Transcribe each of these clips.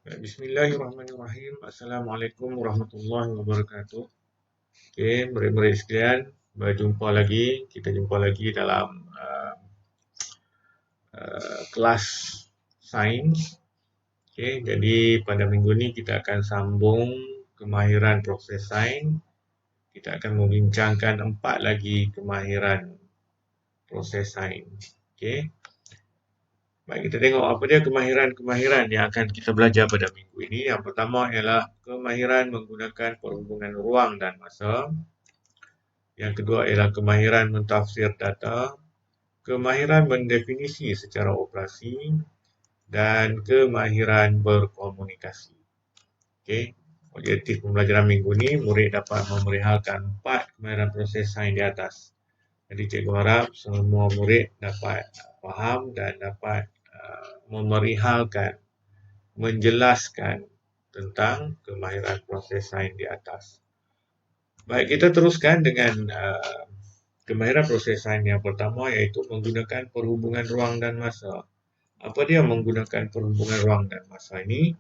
Bismillahirrahmanirrahim. Assalamualaikum warahmatullahi wabarakatuh. Okey, murid-murid sekalian, berjumpa lagi. Kita jumpa lagi dalam kelas sains. Okey, jadi pada minggu ni kita akan sambung kemahiran proses sains. Kita akan membincangkan 4 lagi kemahiran proses sains. Okey. Baik, kita tengok apa dia kemahiran-kemahiran yang akan kita belajar pada minggu ini. Yang pertama ialah kemahiran menggunakan perhubungan ruang dan masa. Yang kedua ialah kemahiran mentafsir data, kemahiran mendefinisi secara operasi, dan kemahiran berkomunikasi. Okey, objektif pembelajaran minggu ini, murid dapat memerihalkan 4 kemahiran proses sains di atas. Jadi cikgu harap semua murid dapat faham dan dapat memerihalkan, menjelaskan tentang kemahiran proses sains di atas. Baik, kita teruskan dengan kemahiran proses sains yang pertama, iaitu menggunakan perhubungan ruang dan masa. Apa dia menggunakan perhubungan ruang dan masa ini?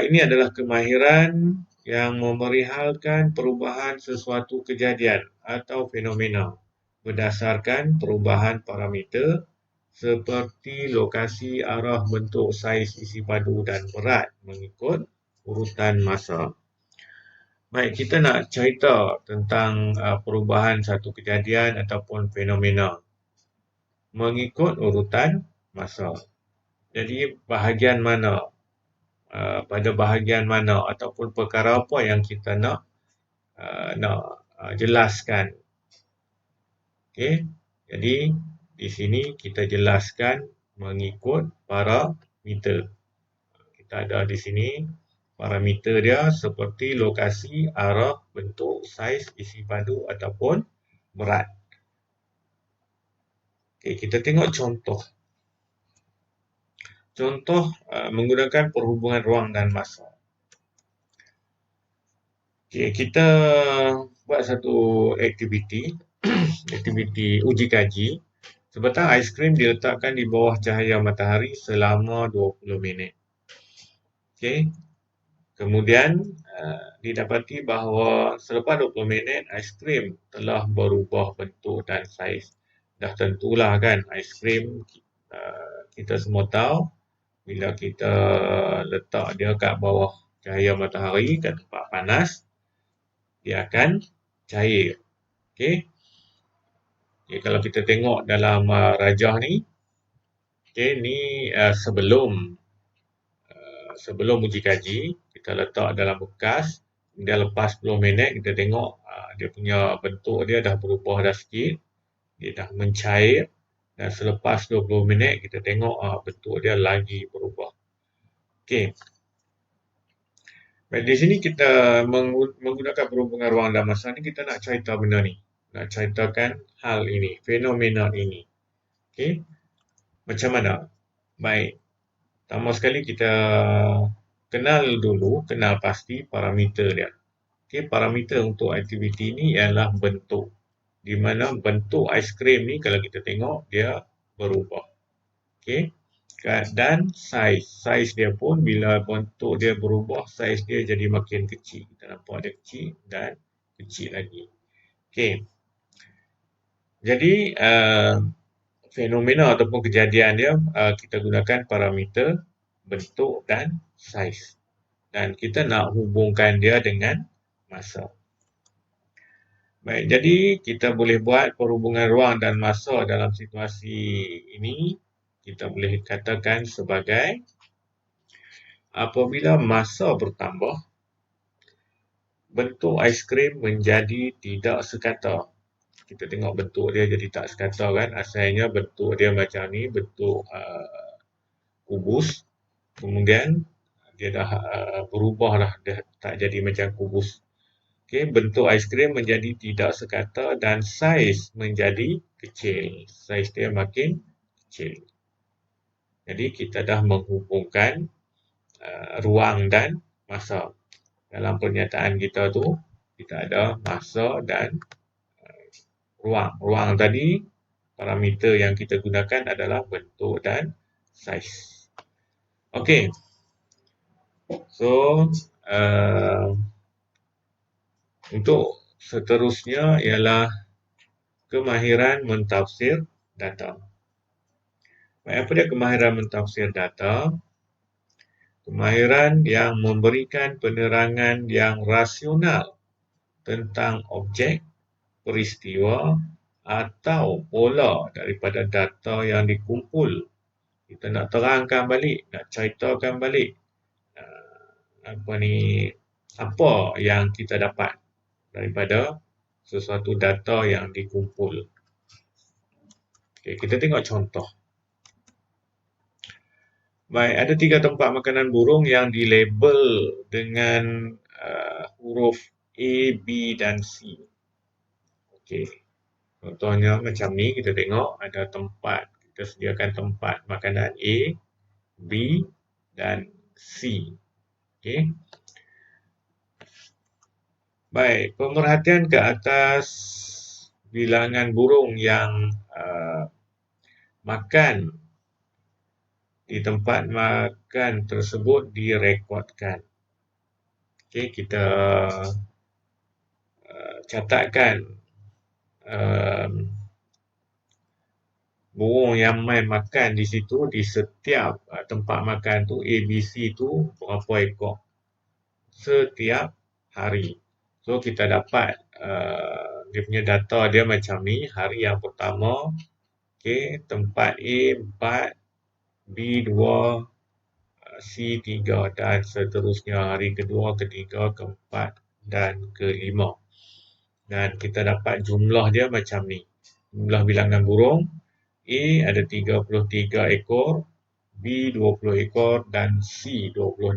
Ini adalah kemahiran yang memerihalkan perubahan sesuatu kejadian atau fenomena berdasarkan perubahan parameter seperti lokasi, arah, bentuk, saiz, isi padu dan berat mengikut urutan masa. Baik, kita nak cerita tentang perubahan satu kejadian ataupun fenomena mengikut urutan masa. Jadi bahagian mana, pada bahagian mana ataupun perkara apa yang kita nak jelaskan. Okey. Jadi di sini kita jelaskan mengikut parameter. Kita ada di sini parameter dia seperti lokasi, arah, bentuk, saiz, isi padu ataupun berat. Okey, kita tengok contoh. Contoh menggunakan perhubungan ruang dan masa. Okey, kita buat satu aktiviti, aktiviti uji kaji. Sebatang aiskrim diletakkan di bawah cahaya matahari selama 20 minit. Okey. Kemudian didapati bahawa selepas 20 minit aiskrim telah berubah bentuk dan saiz. Dah tentulah kan aiskrim kita semua tahu bila kita letak dia kat bawah cahaya matahari kat tempat panas, dia akan cair. Okey. Okay, kalau kita tengok dalam rajah ni, okey, ni sebelum uji kaji, kita letak dalam bekas, dia lepas 10 minit kita tengok dia punya bentuk dia dah berubah dah sikit, dia dah mencair, dan selepas 20 minit kita tengok bentuk dia lagi berubah. Okey. Baik, di sini kita menggunakan perhubungan ruang dan masa ni kita nak cerita benda ni. Nak ceritakan hal ini, fenomena ini. Okey. Macam mana? Baik. Pertama sekali kita kenal pasti parameter dia. Okey, parameter untuk aktiviti ini ialah bentuk. Di mana bentuk aiskrim ni kalau kita tengok dia berubah. Okey. Dan saiz dia pun bila bentuk dia berubah, saiz dia jadi makin kecil. Kita nampak dia kecil dan kecil lagi. Okey. Jadi fenomena ataupun kejadian dia kita gunakan parameter bentuk dan saiz. Dan kita nak hubungkan dia dengan masa. Baik, jadi kita boleh buat perhubungan ruang dan masa dalam situasi ini. Kita boleh katakan sebagai apabila masa bertambah, bentuk aiskrim menjadi tidak sekata. Kita tengok bentuk dia jadi tak sekata kan. Asalnya bentuk dia macam ni, bentuk kubus. Kemudian dia dah berubah dah, dia tak jadi macam kubus. Okey, bentuk aiskrim menjadi tidak sekata dan saiz menjadi kecil. Saiz dia makin kecil. Jadi kita dah menghubungkan ruang dan masa. Dalam pernyataan kita tu, kita ada masa dan ruang. Ruang tadi, parameter yang kita gunakan adalah bentuk dan saiz. Okey. So, untuk seterusnya ialah kemahiran mentafsir data. Baik, apa dia kemahiran mentafsir data? Kemahiran yang memberikan penerangan yang rasional tentang objek, peristiwa atau pola daripada data yang dikumpul. Kita nak terangkan balik, nak ceritakan balik apa yang kita dapat daripada sesuatu data yang dikumpul. Okay, kita tengok contoh. Baik, ada 3 tempat makanan burung yang dilabel dengan huruf A, B dan C. Okey. Contohnya macam ni, kita tengok ada tempat, kita sediakan tempat makanan A, B dan C. Okey. Baik, pemerhatian ke atas bilangan burung yang makan di tempat makan tersebut direkodkan. Okey, kita catatkan burung yang main makan di situ di setiap tempat makan tu A, B, C tu berapa ekor setiap hari. So kita dapat dia punya data dia macam ni. Hari yang pertama, okey, tempat A 4, B 2, C 3 dan seterusnya hari kedua, ketiga, keempat dan kelima. Dan kita dapat jumlah dia macam ni. Jumlah bilangan burung A ada 33 ekor, B 20 ekor dan C 26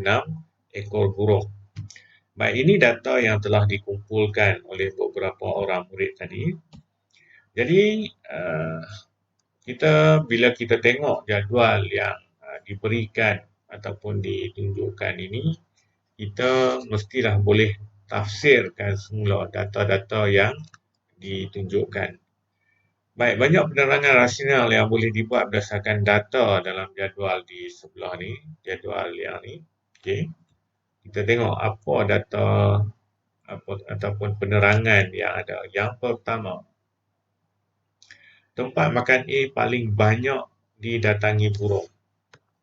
ekor burung. Baik, ini data yang telah dikumpulkan oleh beberapa orang murid tadi. Jadi, bila kita tengok jadual yang diberikan ataupun ditunjukkan ini, kita mestilah boleh tafsirkan semula data-data yang ditunjukkan. Baik, banyak penerangan rasional yang boleh dibuat berdasarkan data dalam jadual di sebelah ni, jadual yang ni. Okey. Kita tengok apa data ataupun penerangan yang ada. Yang pertama, tempat makan A paling banyak didatangi burung.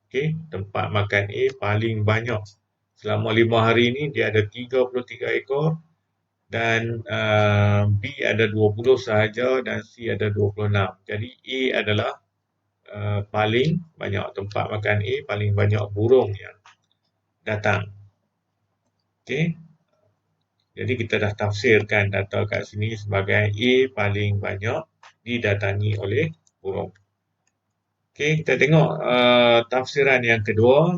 Okey, tempat makan A paling banyak. Selama 5 hari ni dia ada 33 ekor dan B ada 20 sahaja dan C ada 26. Jadi A adalah paling banyak, tempat makan A paling banyak burung yang datang. Okey. Jadi kita dah tafsirkan data kat sini sebagai A paling banyak didatangi oleh burung. Okey, kita tengok tafsiran yang kedua.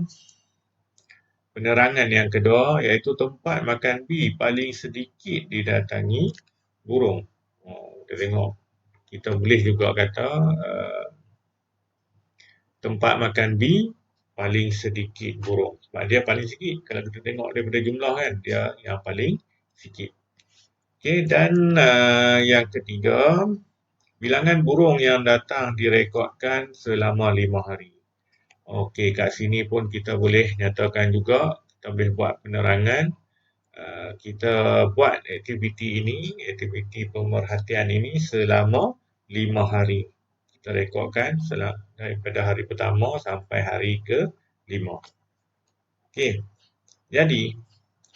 Penerangan yang kedua iaitu tempat makan B paling sedikit didatangi burung. Kita tengok, kita boleh juga kata tempat makan B paling sedikit burung. Sebab dia paling sikit. Kalau kita tengok daripada jumlah kan, dia yang paling sikit. Okey, dan yang ketiga, bilangan burung yang datang direkodkan selama 5 hari. Okey, kat sini pun kita boleh nyatakan juga, kita boleh buat penerangan. Kita buat aktiviti pemerhatian ini selama 5 hari. Kita rekodkan daripada hari pertama sampai hari ke-5. Okey, jadi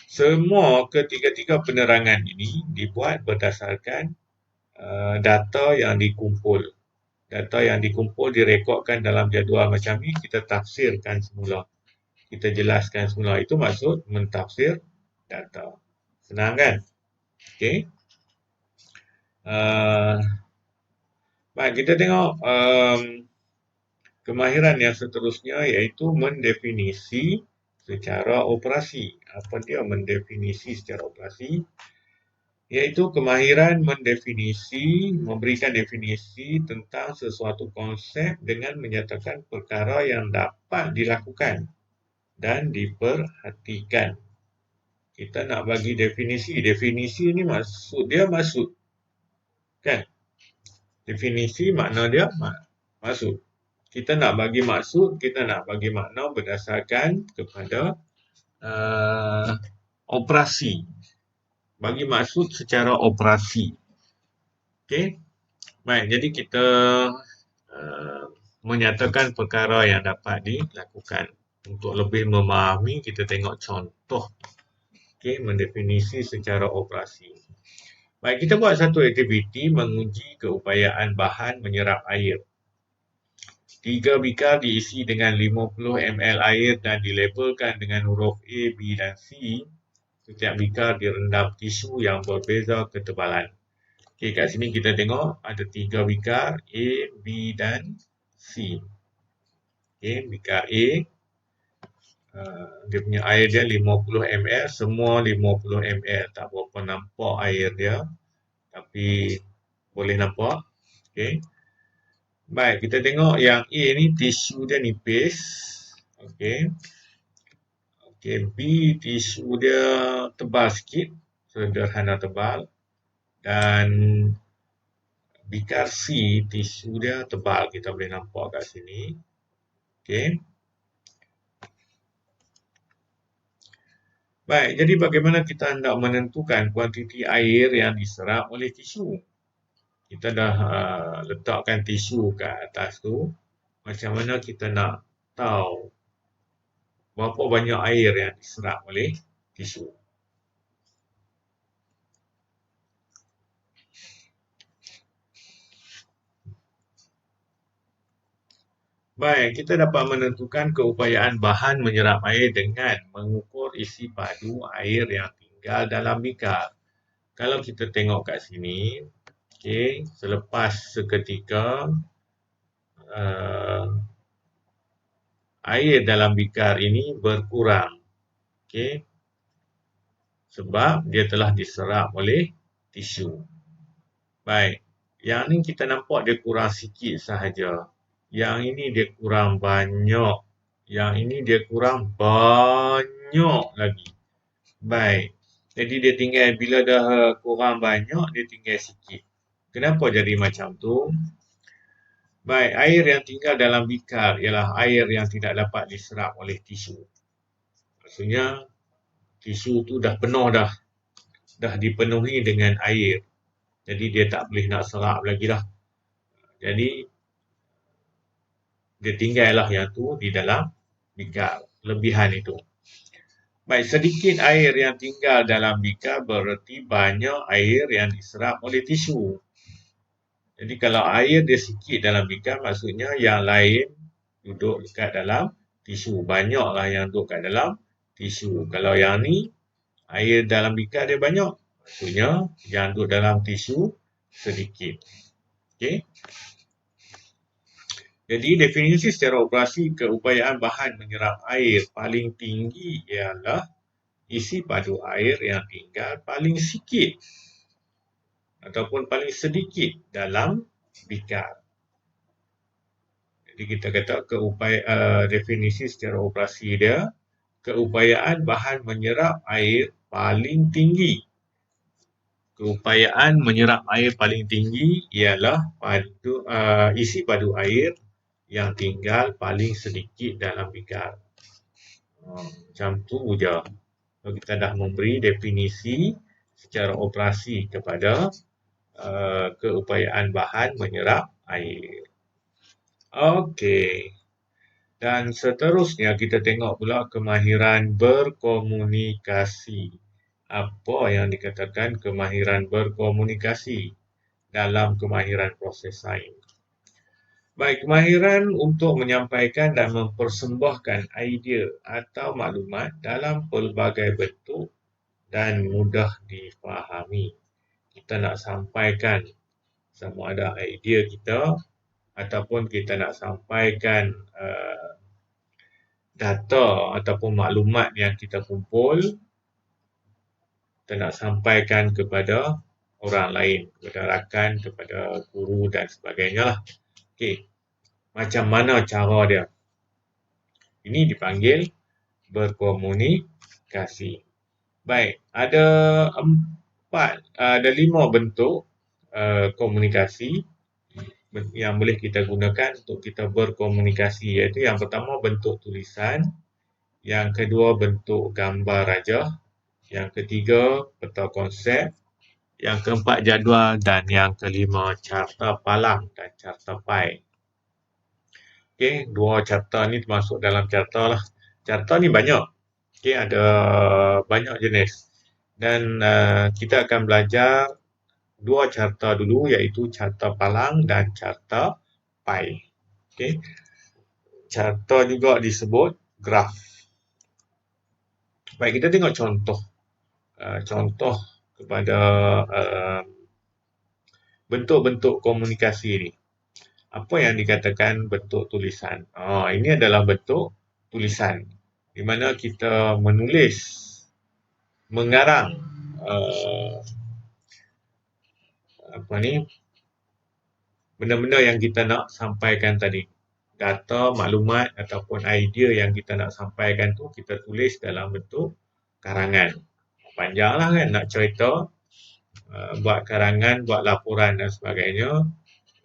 semua ketiga-tiga penerangan ini dibuat berdasarkan data yang dikumpul. Data yang dikumpul direkodkan dalam jadual macam ni, kita tafsirkan semula. Kita jelaskan semula. Itu maksud mentafsir data. Senang kan? Okey. Baik, kita tengok kemahiran yang seterusnya iaitu mendefinisi secara operasi. Apa dia mendefinisi secara operasi? Iaitu kemahiran memberikan definisi tentang sesuatu konsep dengan menyatakan perkara yang dapat dilakukan dan diperhatikan. Kita nak bagi definisi. Definisi ni maksud. Kan? Definisi makna dia maksud. Kita nak bagi maksud, kita nak bagi makna berdasarkan kepada operasi. Bagi maksud secara operasi. Okey. Baik, jadi kita uh, menyatakan perkara yang dapat dilakukan. Untuk lebih memahami, kita tengok contoh. Okey, mendefinisi secara operasi. Baik, kita buat satu aktiviti menguji keupayaan bahan menyerap air. 3 bikar diisi dengan 50 ml air dan dilabelkan dengan huruf A, B dan C. Setiap bikar direndam tisu yang berbeza ketebalan. Okey, kat sini kita tengok ada 3 bikar A, B dan C. Okey, bikar A, dia punya air dia 50 ml, semua 50 ml. Tak berapa nampak air dia, tapi boleh nampak. Okey. Baik, kita tengok yang A ni tisu dia nipis. Okey. Okey, B tisu dia tebal sikit, sederhana tebal. Dan bikar C tisu dia tebal, kita boleh nampak kat sini. Okey. Baik, jadi bagaimana kita hendak menentukan kuantiti air yang diserap oleh tisu? Kita dah letakkan tisu kat atas tu. Macam mana kita nak tahu berapa banyak air yang diserap oleh tisu? Baik, kita dapat menentukan keupayaan bahan menyerap air dengan mengukur isi padu air yang tinggal dalam bikar. Kalau kita tengok kat sini, okey, selepas seketika uh, air dalam bikar ini berkurang. Okey, sebab dia telah diserap oleh tisu. Baik, yang ni kita nampak dia kurang sikit sahaja. Yang ini dia kurang banyak. Yang ini dia kurang banyak lagi. Baik, jadi dia tinggal, bila dah kurang banyak, dia tinggal sikit. Kenapa jadi macam tu? Baik, air yang tinggal dalam bikar ialah air yang tidak dapat diserap oleh tisu. Maksudnya, tisu tu dah penuh dah dipenuhi dengan air. Jadi dia tak boleh nak serap lagi dah. Jadi dia tinggallah yang tu di dalam bikar, lebihan itu. Baik, sedikit air yang tinggal dalam bikar bererti banyak air yang diserap oleh tisu. Jadi kalau air dia sikit dalam bikar, maksudnya yang lain duduk dekat dalam tisu. Banyaklah yang duduk kat dalam tisu. Kalau yang ni, air dalam bikar dia banyak, maksudnya yang duduk dalam tisu sedikit. Okey. Jadi definisi secara operasi keupayaan bahan menyerap air paling tinggi ialah isi padu air yang tinggal paling sikit ataupun paling sedikit dalam bikar. Jadi kita kata definisi secara operasi dia, keupayaan bahan menyerap air paling tinggi. Keupayaan menyerap air paling tinggi ialah isi padu air yang tinggal paling sedikit dalam bikar. Macam tu je. Kita dah memberi definisi secara operasi kepada keupayaan bahan menyerap air. Okey. Dan seterusnya kita tengok pula kemahiran berkomunikasi. Apa yang dikatakan kemahiran berkomunikasi dalam kemahiran proses sains? Baik, kemahiran untuk menyampaikan dan mempersembahkan idea atau maklumat dalam pelbagai bentuk dan mudah difahami. Kita nak sampaikan sama ada idea kita ataupun kita nak sampaikan data ataupun maklumat yang kita kumpul, kita nak sampaikan kepada orang lain, kepada rakan, kepada guru dan sebagainya lah. Okey, macam mana cara dia? Ini dipanggil berkomunikasi. Baik, ada 5 bentuk komunikasi yang boleh kita gunakan untuk kita berkomunikasi, iaitu yang pertama bentuk tulisan, Yang kedua, bentuk gambar rajah. Yang ketiga, peta konsep. Yang keempat, jadual. Dan yang kelima, carta palang dan carta pai. Okey, dua carta ni termasuk dalam carta lah. Carta ni banyak. Okey, ada banyak jenis. Dan kita akan belajar dua carta dulu, iaitu carta palang dan carta pai. Okey. Carta juga disebut graf. Baik, kita tengok contoh. Contoh kepada bentuk-bentuk komunikasi ni. Apa yang dikatakan bentuk tulisan? Ini adalah bentuk tulisan di mana kita menulis, mengarang benda-benda yang kita nak sampaikan tadi. Data, maklumat ataupun idea yang kita nak sampaikan tu kita tulis dalam bentuk karangan. Panjanglah kan nak cerita, buat karangan, buat laporan dan sebagainya,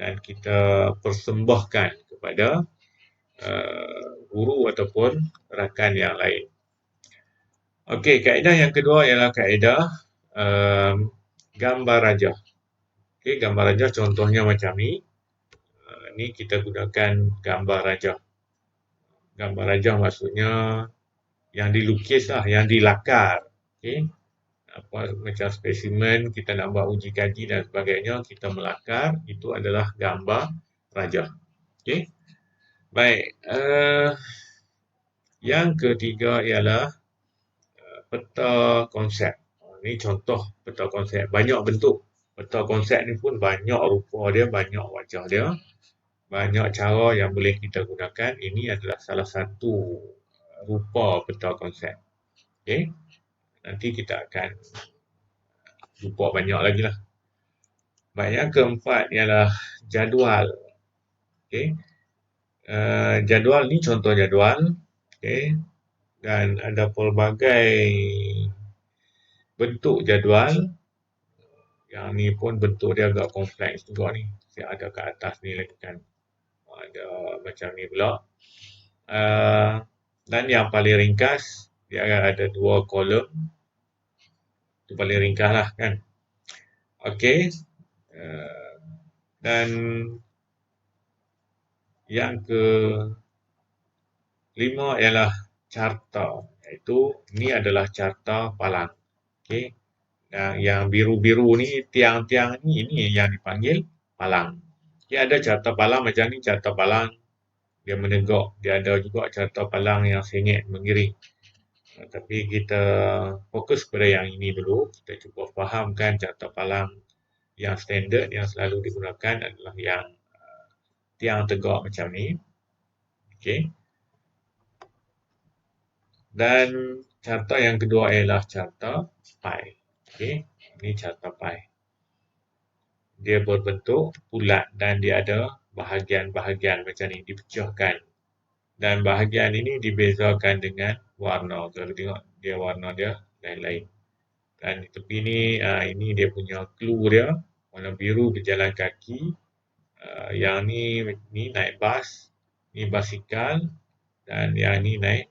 dan kita persembahkan kepada guru ataupun rakan yang lain. Okey, kaedah yang kedua ialah kaedah gambar rajah. Okey, gambar rajah contohnya macam ni. Ni kita gunakan gambar rajah. Gambar rajah maksudnya yang dilukis lah, yang dilakar. Okey. Macam spesimen, kita nak buat uji kaji dan sebagainya, kita melakar, itu adalah gambar rajah. Okey. Baik, yang ketiga ialah peta konsep. Ini contoh peta konsep. Banyak bentuk. Peta konsep ni pun banyak rupa dia, banyak wajah dia. Banyak cara yang boleh kita gunakan. Ini adalah salah satu rupa peta konsep. Okey. Nanti kita akan jumpa banyak lagi lah. Baik, yang keempat ialah jadual. Okey. Jadual ni contoh jadual. Okey. Dan ada pelbagai bentuk jadual. Yang ni pun bentuk dia agak kompleks juga ni. Saya ada kat atas ni lagi kan. Ada macam ni pula. Dan yang paling ringkas, dia akan ada 2 kolom. Itu paling ringkas lah kan. Okey. Dan yang kelima ialah carta. Iaitu ni adalah carta palang. Okey. Yang biru-biru ni, tiang-tiang ni, ini yang dipanggil palang. Okay, ada carta palang macam ni, carta palang dia menegak. Dia ada juga carta palang yang sengit, mengiring. Tapi kita fokus pada yang ini dulu. Kita cuba fahamkan carta palang yang standard, yang selalu digunakan adalah yang tiang tegak macam ni. Okay. Dan carta yang kedua ialah carta pai. Okay. Ini carta pai. Dia berbentuk bulat dan dia ada bahagian-bahagian macam ni dipecahkan. Dan bahagian ini dibezakan dengan warna. Kalau tengok dia warna dia lain-lain. Dan di tepi ni, ini dia punya clue dia. Warna biru berjalan kaki. Yang ni naik bas. Ni basikal. Dan yang ni naik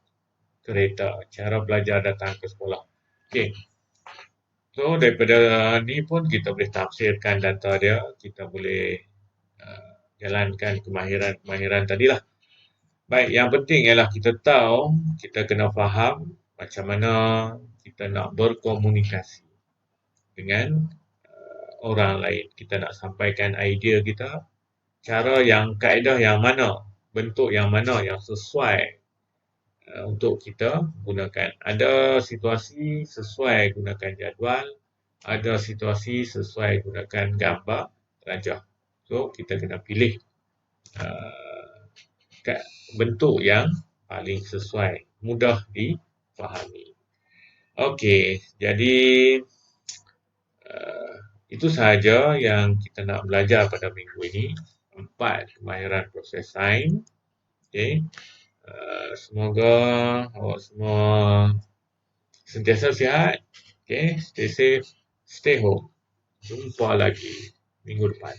kereta. Cara belajar datang ke sekolah. Okey. So, daripada ni pun kita boleh tafsirkan data dia. Kita boleh jalankan kemahiran tadilah. Baik, yang penting ialah kita tahu, kita kena faham macam mana kita nak berkomunikasi dengan orang lain. Kita nak sampaikan idea kita, cara yang, kaedah yang mana, bentuk yang mana yang sesuai untuk kita gunakan. Ada situasi sesuai gunakan jadual, ada situasi sesuai gunakan gambar rajah. So, kita kena pilih bentuk yang paling sesuai, mudah difahami. Okey, jadi itu sahaja yang kita nak belajar pada minggu ini. 4 kemahiran proses sains. Okey. Semoga awak semua sentiasa sihat. Okey, stay safe, stay home. Jumpa lagi minggu depan.